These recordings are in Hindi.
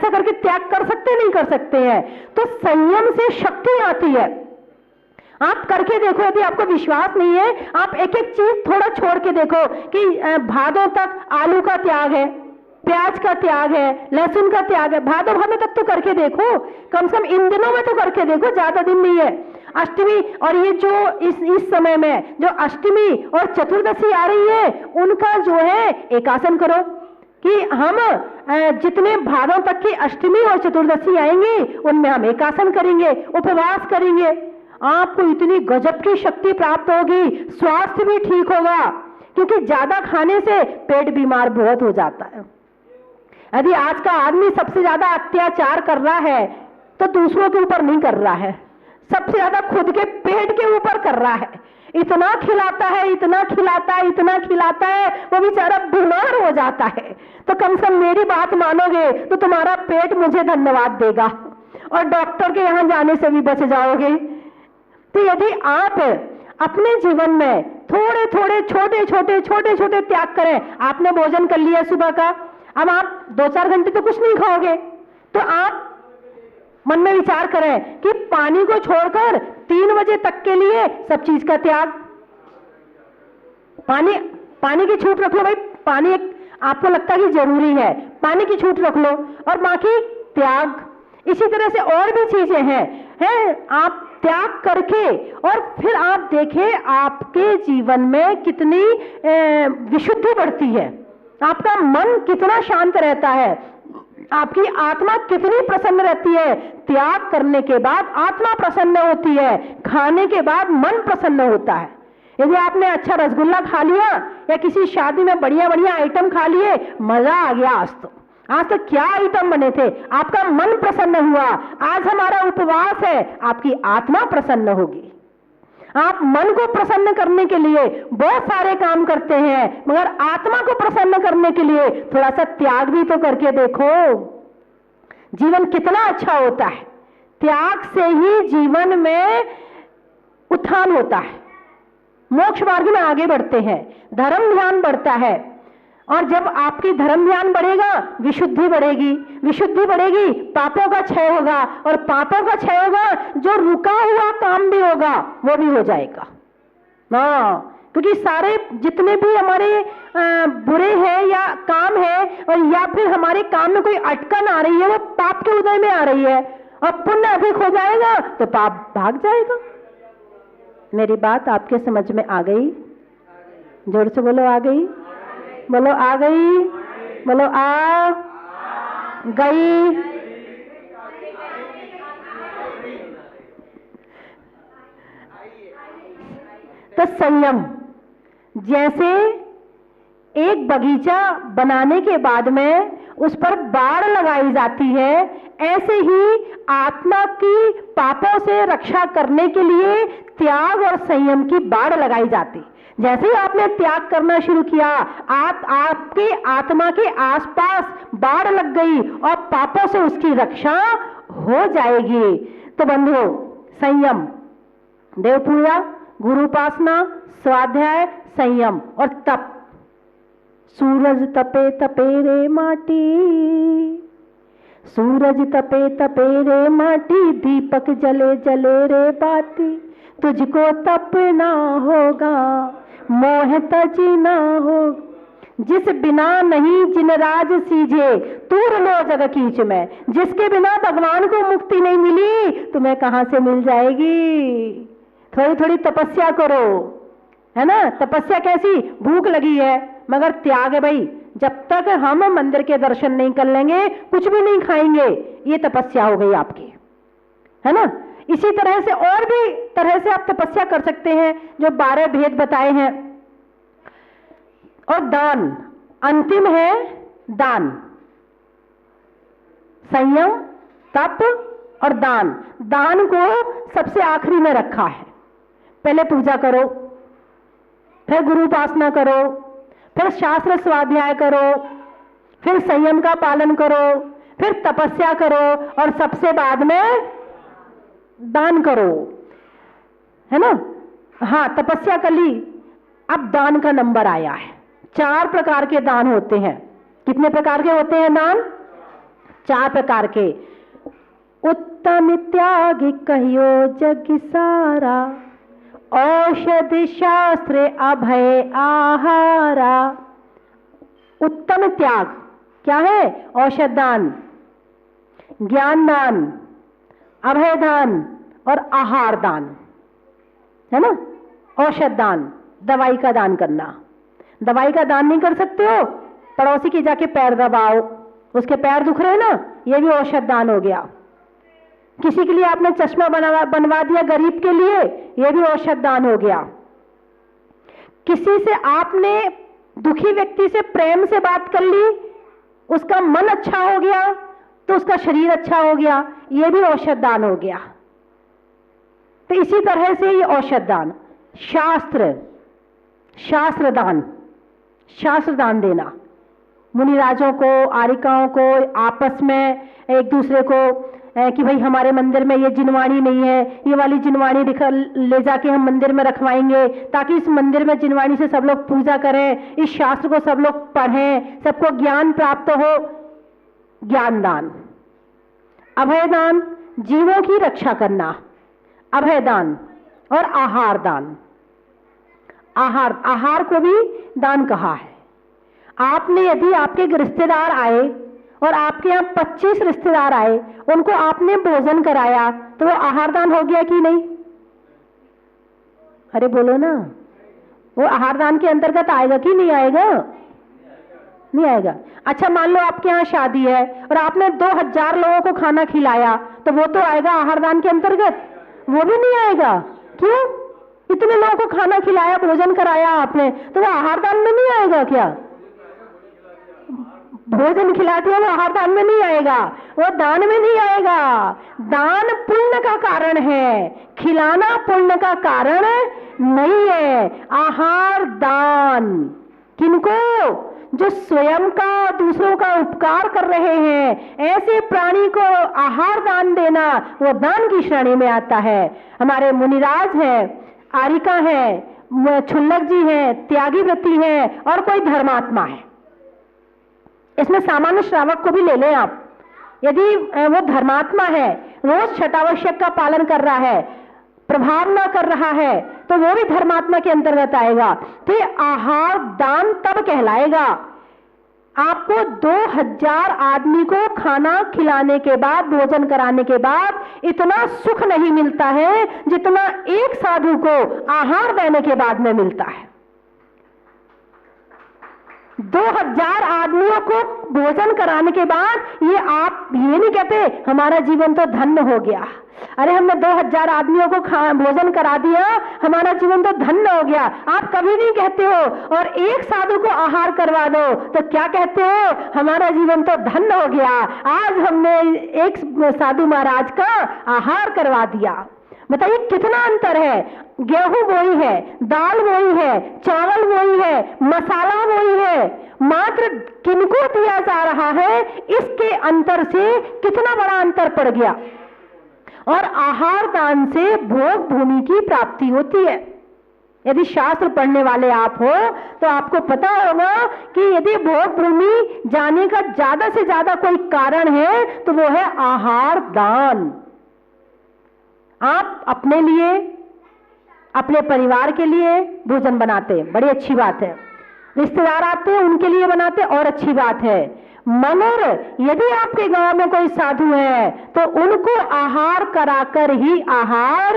ऐसा करके त्याग कर सकते नहीं कर सकते हैं। तो संयम से शक्ति आती है। आप करके देखो, यदि आपको विश्वास नहीं है, आप एक एक चीज थोड़ा छोड़ के देखो कि भादों तक आलू का त्याग है, प्याज का त्याग है, लहसुन का त्याग है, भादों भादों तक तो करके देखो, कम से कम इन दिनों में तो करके देखो, ज्यादा दिन नहीं है। अष्टमी और ये जो इस समय में जो अष्टमी और चतुर्दशी आ रही है, उनका जो है एकासन करो कि हम जितने भादों तक की अष्टमी और चतुर्दशी आएंगी उनमें हम एकासन करेंगे, उपवास करेंगे। आपको इतनी गजब की शक्ति प्राप्त होगी, स्वास्थ्य भी ठीक होगा, क्योंकि ज्यादा खाने से पेट बीमार बहुत हो जाता है। यदि आज का आदमी सबसे ज्यादा अत्याचार कर रहा है तो दूसरों के ऊपर नहीं कर रहा है, सबसे ज्यादा खुद के पेट के ऊपर कर रहा है। इतना खिलाता है, इतना खिलाता है, इतना खिलाता है, वो बेचारा बीमार हो जाता है। तो कम से कम मेरी बात मानोगे तो तुम्हारा पेट मुझे धन्यवाद देगा और डॉक्टर के यहां जाने से भी बच जाओगे। तो यदि आप अपने जीवन में थोड़े थोड़े छोटे छोटे त्याग करें, आपने भोजन कर लिया सुबह का, अब आप 2-4 घंटे तो कुछ नहीं खाओगे, तो आप मन में विचार करें कि पानी को छोड़कर 3 बजे तक के लिए सब चीज का त्याग। पानी की छूट रख लो भाई, पानी एक आपको लगता है कि जरूरी है, पानी की छूट रख लो और बाकी त्याग। इसी तरह से और भी चीजें हैं आप त्याग करके, और फिर आप देखें आपके जीवन में कितनी विशुद्धि बढ़ती है, आपका मन कितना शांत रहता है, आपकी आत्मा कितनी प्रसन्न रहती है। त्याग करने के बाद आत्मा प्रसन्न होती है, खाने के बाद मन प्रसन्न होता है। यदि आपने अच्छा रसगुल्ला खा लिया या किसी शादी में बढ़िया बढ़िया आइटम खा लिए, मजा आ गया। आज तो क्या आइटम बने थे, आपका मन प्रसन्न हुआ। आज हमारा उपवास है, आपकी आत्मा प्रसन्न होगी। आप मन को प्रसन्न करने के लिए बहुत सारे काम करते हैं, मगर आत्मा को प्रसन्न करने के लिए थोड़ा सा त्याग भी तो करके देखो, जीवन कितना अच्छा होता है। त्याग से ही जीवन में उत्थान होता है, मोक्ष मार्ग में आगे बढ़ते हैं, धर्म ध्यान बढ़ता है। और जब आपकी धर्म ध्यान बढ़ेगा, विशुद्धि बढ़ेगी, विशुद्धि बढ़ेगी, पापों का क्षय होगा, और पापों का क्षय होगा, जो रुका हुआ काम भी होगा वो भी हो जाएगा। क्योंकि सारे जितने भी हमारे बुरे हैं या काम है, और या फिर हमारे काम में कोई अटकन आ रही है, वो पाप के उदय में आ रही है, और पुण्य अधिक हो जाएगा तो पाप भाग जाएगा। मेरी बात आपके समझ में आ गई? जोर से बोलो, आ गई? बोलो आ गई, बोलो आ गई। तो संयम, जैसे एक बगीचा बनाने के बाद में उस पर बाड़ लगाई जाती है, ऐसे ही आत्मा की पापों से रक्षा करने के लिए त्याग और संयम की बाड़ लगाई जाती। जैसे ही आपने त्याग करना शुरू किया, आपके आत्मा के आसपास बाढ़ लग गई और पापों से उसकी रक्षा हो जाएगी। तो बंधुओं, संयम, देव पूजा, गुरु उपासना, स्वाध्याय, संयम और तप। सूरज तपे तपे रे माटी, सूरज तपे तपे रे माटी, दीपक जले जले रे बाती, तुझको तपना होगा मोह तजीना हो, जिस बिना नहीं जिन राज सीझे, तूर लो जग कीच में। जिसके बिना भगवान को मुक्ति नहीं मिली, तुम्हें कहां से मिल जाएगी? थोड़ी थोड़ी तपस्या करो, है ना। तपस्या कैसी? भूख लगी है मगर त्याग है भाई, जब तक हम मंदिर के दर्शन नहीं कर लेंगे कुछ भी नहीं खाएंगे, ये तपस्या हो गई आपकी, है ना। इसी तरह से और भी तरह से आप तपस्या कर सकते हैं, जो 12 भेद बताए हैं। और दान, अंतिम है दान, संयम, तप और दान। दान को सबसे आखिरी में रखा है। पहले पूजा करो, फिर गुरु उपासना करो, फिर शास्त्र स्वाध्याय करो, फिर संयम का पालन करो, फिर तपस्या करो, और सबसे बाद में दान करो, है ना। हाँ, तपस्या कर ली, अब दान का नंबर आया है। 4 प्रकार के दान होते हैं। कितने प्रकार के होते हैं दान? 4 प्रकार के। उत्तम त्याग कहियो जग सारा, औषध शास्त्र अभय आहारा। उत्तम त्याग क्या है? औषध दान, ज्ञान दान, अभय दान और आहार दान, है ना। औषध दान, दवाई का दान करना। दवाई का दान नहीं कर सकते हो, पड़ोसी की जाके पैर दबाओ, उसके पैर दुख रहे हैं ना, ये भी औषध दान हो गया। किसी के लिए आपने चश्मा बनवा दिया गरीब के लिए, ये भी औषध दान हो गया। किसी से आपने, दुखी व्यक्ति से प्रेम से बात कर ली, उसका मन अच्छा हो गया तो उसका शरीर अच्छा हो गया, ये भी औषध दान हो गया। तो इसी तरह से ये औषध दान। शास्त्र दान देना, मुनिराजों को, आरिकाओं को आपस में एक दूसरे को कि भाई हमारे मंदिर में ये जिनवाणी नहीं है, ये वाली जिनवाणी ले जाके हम मंदिर में रखवाएंगे ताकि इस मंदिर में जिनवाणी से सब लोग पूजा करें, इस शास्त्र को सब लोग पढ़ें, सबको ज्ञान प्राप्त हो। ज्ञान दान। अभय दान, जीवों की रक्षा करना, अभय दान। और आहार दान। आहार को भी दान कहा है। आपने, यदि आपके रिश्तेदार आए और आपके यहाँ 25 रिश्तेदार आए, उनको आपने भोजन कराया, तो वो आहार दान हो गया कि नहीं? अरे बोलो ना, वो आहार दान के अंतर्गत आएगा कि नहीं आएगा? नहीं आएगा। अच्छा, मान लो आपके यहाँ शादी है और आपने 2000 लोगों को खाना खिलाया, तो वो तो आएगा आहार दान के अंतर्गत? वो भी नहीं आएगा। क्यों? इतने लोगों को खाना खिलाया, भोजन कराया आपने, तो वो आहार दान में नहीं आएगा क्या? भोजन खिला दिया, वो आहार दान में नहीं आएगा, वो दान में नहीं आएगा। दान पुण्य का कारण है, खिलाना पुण्य का कारण नहीं है। आहार दान किनको? जो स्वयं का, दूसरों का उपकार कर रहे हैं, ऐसे प्राणी को आहार दान देना, वो दान की श्रेणी में आता है। हमारे मुनिराज हैं, आरिका है, क्षुल्लक जी हैं, त्यागी व्रती हैं और कोई धर्मात्मा है। इसमें सामान्य श्रावक को भी ले लें आप। यदि वो धर्मात्मा है, रोज छठावश्यक का पालन कर रहा है, प्रभाव ना कर रहा है, तो वो भी धर्मात्मा के अंतर्गत आएगा। तो आहार दान तब कहलाएगा। आपको 2000 आदमी को खाना खिलाने के बाद, भोजन कराने के बाद इतना सुख नहीं मिलता है जितना एक साधु को आहार देने के बाद में मिलता है। 2000 आदमियों को भोजन कराने के बाद ये आप ये नहीं कहते हमारा जीवन तो धन्य हो गया। अरे हमने 2000 आदमियों को भोजन करा दिया, हमारा जीवन तो धन्य हो गया, आप कभी नहीं कहते हो। और एक साधु को आहार करवा दो तो क्या कहते हो? हमारा जीवन तो धन्य हो गया, आज हमने एक साधु महाराज का आहार करवा दिया। बताइए कितना अंतर है। गेहूं वही है, दाल वही है, चावल वही है, मसाला वही है, मात्र किनको दिया जा रहा है, इसके अंतर से कितना बड़ा अंतर पड़ गया। और आहार दान से भोग भूमि की प्राप्ति होती है। यदि शास्त्र पढ़ने वाले आप हो तो आपको पता होगा कि यदि भोग भूमि जाने का ज्यादा से ज्यादा कोई कारण है तो वो है आहार दान। आप अपने लिए, अपने परिवार के लिए भोजन बनाते, बड़ी अच्छी बात है। रिश्तेदार आते हैं उनके लिए बनाते, और अच्छी बात है। मगर यदि आपके गांव में कोई साधु है तो उनको आहार कराकर ही आहार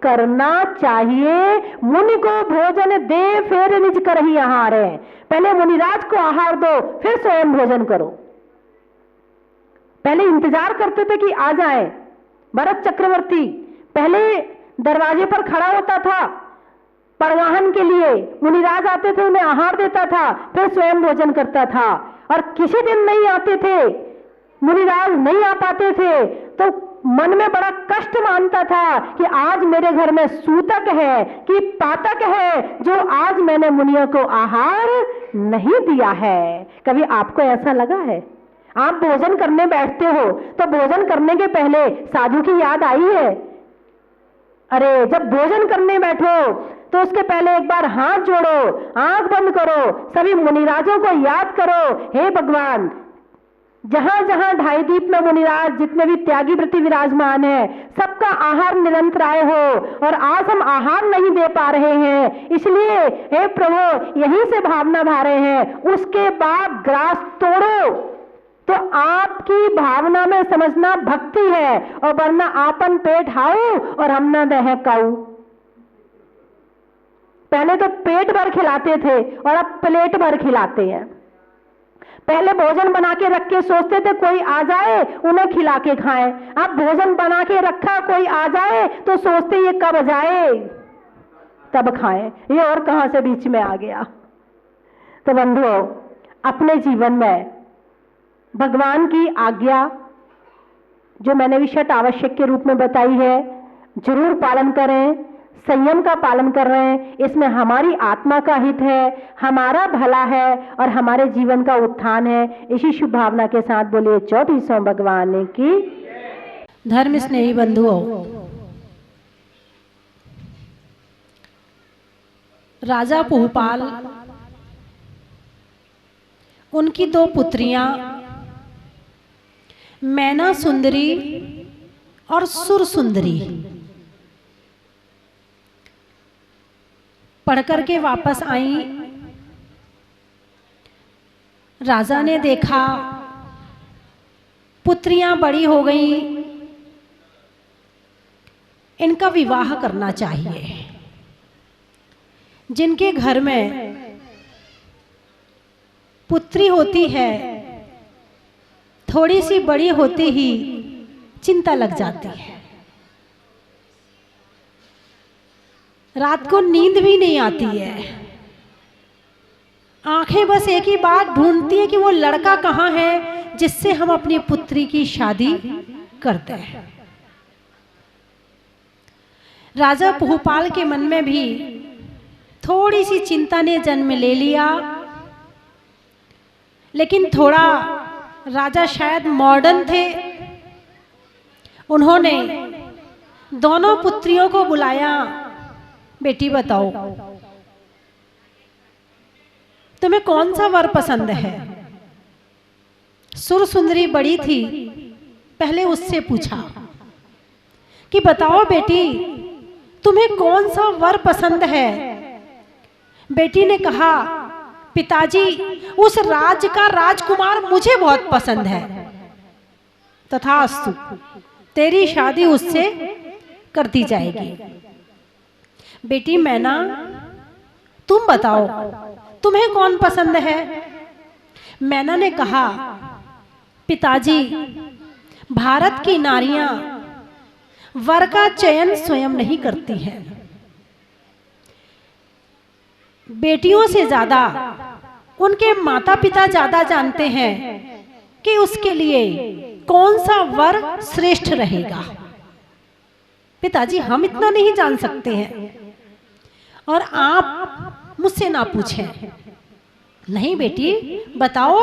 करना चाहिए। मुनि को भोजन दे फिर निज कर ही आहार है। पहले मुनिराज को आहार दो, फिर स्वयं भोजन करो। पहले इंतजार करते थे कि आ जाए। भरत चक्रवर्ती पहले दरवाजे पर खड़ा होता था परिवहन के लिए, मुनिराज आते थे उन्हें आहार देता था, फिर स्वयं भोजन करता था। और किसी दिन नहीं आते थे, मुनिराज नहीं आ पाते थे तो मन में बड़ा कष्ट मानता था कि आज मेरे घर में सूतक है कि पातक है जो आज मैंने मुनियों को आहार नहीं दिया है। कभी आपको ऐसा लगा है? आप भोजन करने बैठते हो तो भोजन करने के पहले साधु की याद आई है? अरे जब भोजन करने बैठो तो उसके पहले एक बार हाथ जोड़ो, आंख बंद करो, सभी मुनिराजों को याद करो, हे भगवान जहां जहां ढाई दीप में मुनिराज जितने भी त्यागी व्रती विराजमान है, सबका आहार निरंतराय हो। और आज हम आहार नहीं दे पा रहे हैं, इसलिए हे प्रभु यहीं से भावना भा रहे हैं, उसके बाद ग्रास तोड़ो। तो आपकी भावना में समझना भक्ति है, और वरना आपन पेट हाउ और हम न दह काऊ। पहले तो पेट भर खिलाते थे और अब प्लेट भर खिलाते हैं। पहले भोजन बना के रख के सोचते थे कोई आ जाए उन्हें खिला के खाएं, अब भोजन बना के रखा कोई आ जाए तो सोचते ये कब जाए तब खाएं। ये और कहां से बीच में आ गया। तो बंधुओं, अपने जीवन में भगवान की आज्ञा जो मैंने विशेष आवश्यक के रूप में बताई है, जरूर पालन करें। संयम का पालन कर रहे हैं, इसमें हमारी आत्मा का हित है, हमारा भला है और हमारे जीवन का उत्थान है। इसी शुभ भावना के साथ बोलिए 34वां भगवान की। धर्म स्नेही बंधुओं, राजा पुहपाल, उनकी 2 पुत्रियां मैना सुंदरी और सुर सुंदरी पढ़कर के वापस आई। राजा ने देखा पुत्रियां बड़ी हो गई, इनका विवाह करना चाहिए। जिनके घर में पुत्री होती है, थोड़ी सी बड़ी होती ही चिंता लग जाती है, रात को नींद भी नहीं आती है, आंखें बस एक ही बात ढूंढती है कि वो लड़का कहाँ है जिससे हम अपनी पुत्री की शादी करते हैं। राजा पुहपाल के मन में भी थोड़ी सी चिंता ने जन्म ले लिया, लेकिन थोड़ा राजा शायद मॉडर्न थे। उन्होंने दोनों पुत्रियों को बुलाया, बेटी बताओ तुम्हें कौन सा वर पसंद है। सुर सुंदरी बड़ी थी, पहले उससे पूछा कि बताओ बेटी तुम्हें कौन सा वर पसंद है। बेटी ने कहा पिताजी उस राज्य का राजकुमार मुझे बहुत पसंद है। तथास्तु, तेरी शादी उससे कर दी जाएगी। बेटी मैना तुम बताओ तुम्हें कौन पसंद है। मैना ने कहा पिताजी भारत की नारियां वर का चयन स्वयं नहीं करती हैं, बेटियों से ज्यादा उनके माता पिता ज्यादा जानते हैं कि उसके लिए कौन सा वर श्रेष्ठ रहेगा। पिताजी हम इतना नहीं जान सकते हैं और आप मुझसे ना पूछें। नहीं बेटी बताओ।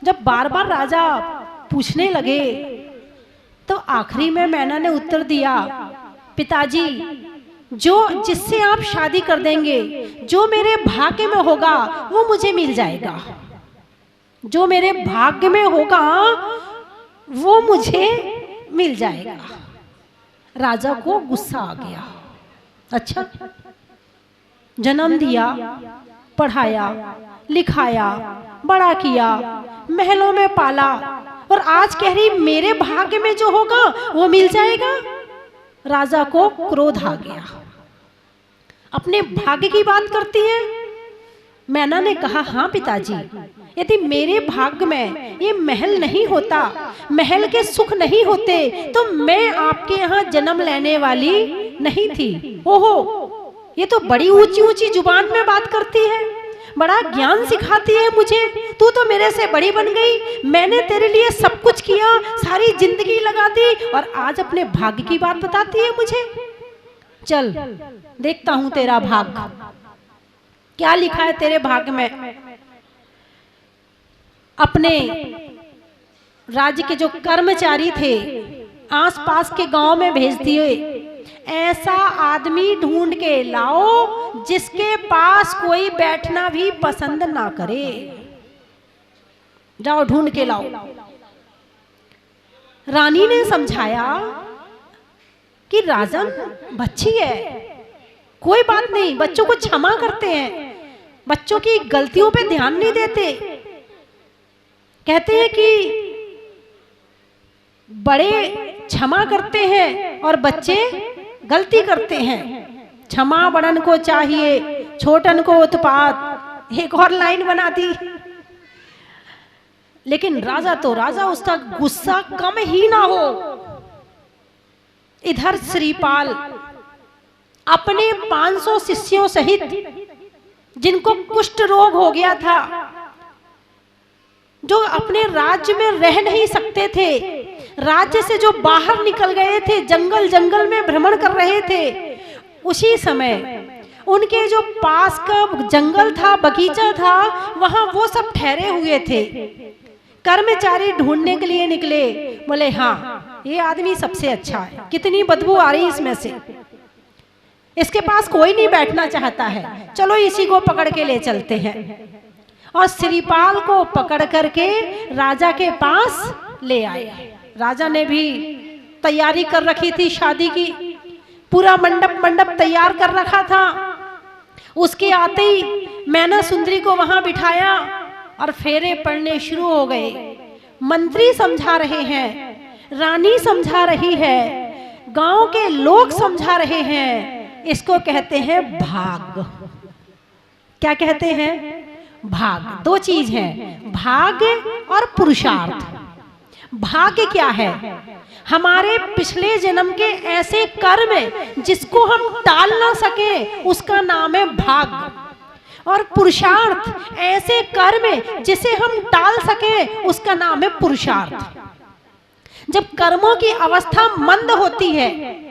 जब बार बार राजा पूछने लगे तो आखिरी में मैना ने उत्तर दिया पिताजी जो जिससे आप शादी कर देंगे, जो मेरे भाग्य में होगा वो मुझे मिल जाएगा। जो मेरे भाग्य में होगा वो मुझे मिल जाएगा। राजा को गुस्सा आ गया। अच्छा, जन्म दिया, पढ़ाया, लिखाया, बड़ा किया, महलों में पाला और आज कह रही मेरे भाग्य में जो होगा वो मिल जाएगा। राजा को क्रोध आ गया। अपने भाग्य की बात करती है। मैना ने कहा हाँ पिताजी, यदि मेरे भाग्य में ये महल नहीं होता, महल के सुख नहीं होते तो मैं आपके यहाँ जन्म लेने वाली नहीं थी। ओहो, ये तो बड़ी ऊंची ऊंची जुबान में बात करती है, बड़ा ज्ञान सिखाती है मुझे। तू तो मेरे से बड़ी बन गई, मैंने तेरे लिए सब कुछ किया, सारी जिंदगी लगा दी और आज अपने भाग्य की बात बताती है मुझे। चल देखता हूं तेरा भाग्य क्या लिखा है तेरे भाग्य में। अपने राज्य के जो कर्मचारी थे आसपास के गांव में भेज दिए, ऐसा आदमी ढूंढ के लाओ जिसके पास कोई बैठना भी पसंद ना करे। जाओ ढूंढ के लाओ। रानी ने समझाया कि राजन बच्ची है, कोई बात नहीं, बच्चों को क्षमा करते हैं, बच्चों की गलतियों पे ध्यान नहीं देते। कहते हैं कि बड़े क्षमा करते हैं और बच्चे गलती करते हैं। क्षमा बड़न को चाहिए, छोटन को उत्पात, एक और लाइन बना दी। लेकिन राजा तो राजा, उसका गुस्सा कम ही ना हो। इधर श्रीपाल अपने 500 शिष्यों सहित, जिनको कुष्ठ रोग हो गया था, जो अपने राज्य में रह नहीं सकते थे, राज्य से जो बाहर निकल गए थे, जंगल जंगल में भ्रमण कर रहे थे, उसी समय उनके जो पास का जंगल था, बगीचा था, वहां वो सब ठहरे हुए थे। कर्मचारी ढूंढने के लिए निकले, बोले हाँ ये आदमी सबसे अच्छा है, कितनी बदबू आ रही इसमें से, इसके पास कोई नहीं बैठना चाहता है, चलो इसी को पकड़ के ले चलते हैं। और श्रीपाल को पकड़ करके राजा के पास ले आए। राजा ने भी तैयारी कर रखी थी शादी की, पूरा मंडप तैयार कर रखा था। उसके आते ही मैना सुंदरी को वहां बिठाया और फेरे पड़ने शुरू हो गए। मंत्री समझा रहे हैं, रानी समझा रही है, गांव के लोग समझा रहे हैं। इसको कहते हैं भाग। क्या कहते हैं? भाग। दो चीज है, भाग्य और पुरुषार्थ। भाग्य क्या है? हमारे पिछले जन्म के ऐसे कर्म जिसको हम टाल ना सके, उसका नाम है भाग्य। और पुरुषार्थ ऐसे कर्म जिसे हम टाल सके, उसका नाम है पुरुषार्थ। जब कर्मों की अवस्था मंद होती है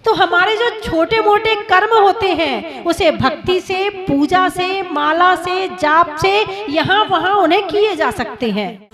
तो हमारे जो छोटे मोटे कर्म होते हैं उसे भक्ति से, पूजा से, माला से, जाप से यहाँ वहाँ उन्हें किए जा सकते हैं।